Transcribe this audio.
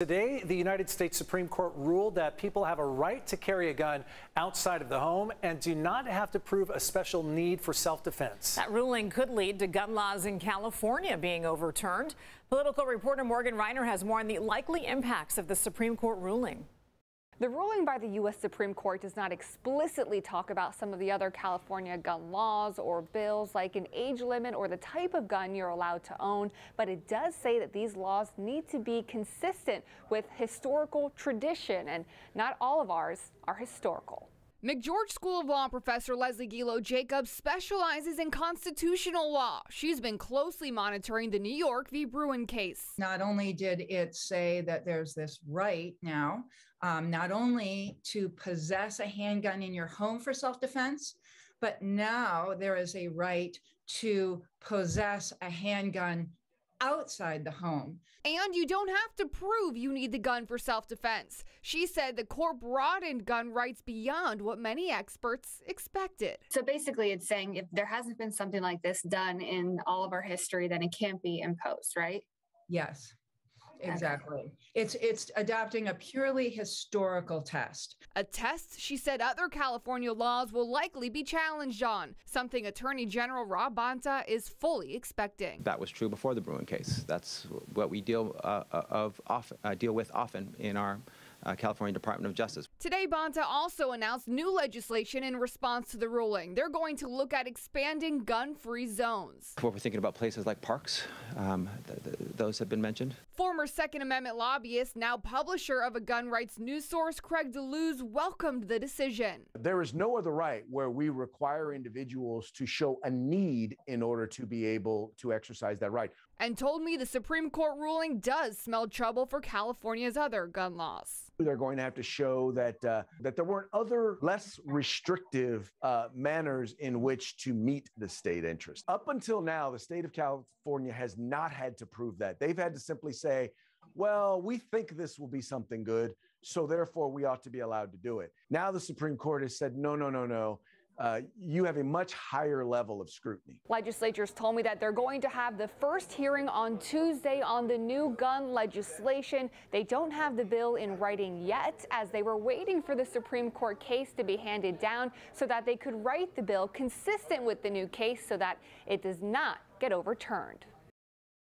Today, the United States Supreme Court ruled that people have a right to carry a gun outside of the home and do not have to prove a special need for self-defense. That ruling could lead to gun laws in California being overturned. Political reporter Morgan Reiner has more on the likely impacts of the Supreme Court ruling. The ruling by the U.S. Supreme Court does not explicitly talk about some of the other California gun laws or bills like an age limit or the type of gun you're allowed to own, but it does say that these laws need to be consistent with historical tradition, and not all of ours are historical. McGeorge School of Law professor Leslie Gilo Jacobs specializes in constitutional law. She's been closely monitoring the New York v. Bruen case. Not only did it say that there's this right now, not only to possess a handgun in your home for self-defense, but now there is a right to possess a handgun outside the home. And you don't have to prove you need the gun for self-defense. She said the court broadened gun rights beyond what many experts expected. So basically it's saying if there hasn't been something like this done in all of our history, then it can't be imposed, right? Yes, exactly. It's adopting a purely historical test. A test she said other California laws will likely be challenged on, something Attorney General Rob Bonta is fully expecting. That was true before the Bruen case. That's what we deal with often in our California Department of Justice. Today, Bonta also announced new legislation in response to the ruling. They're going to look at expanding gun-free zones. What we're thinking about places like parks, those have been mentioned. Former Second Amendment lobbyist, now publisher of a gun rights news source, Craig DeLuz, welcomed the decision. There is no other right where we require individuals to show a need in order to be able to exercise that right. And told me the Supreme Court ruling does smell trouble for California's other gun laws. They're going to have to show that there weren't other less restrictive manners in which to meet the state interest. Up until now, the state of California has not had to prove that. They've had to simply say, well, we think this will be something good, so therefore we ought to be allowed to do it. Now the Supreme Court has said, no. You have a much higher level of scrutiny. Legislatures told me that they're going to have the first hearing on Tuesday on the new gun legislation. They don't have the bill in writing yet, as they were waiting for the Supreme Court case to be handed down so that they could write the bill consistent with the new case so that it does not get overturned.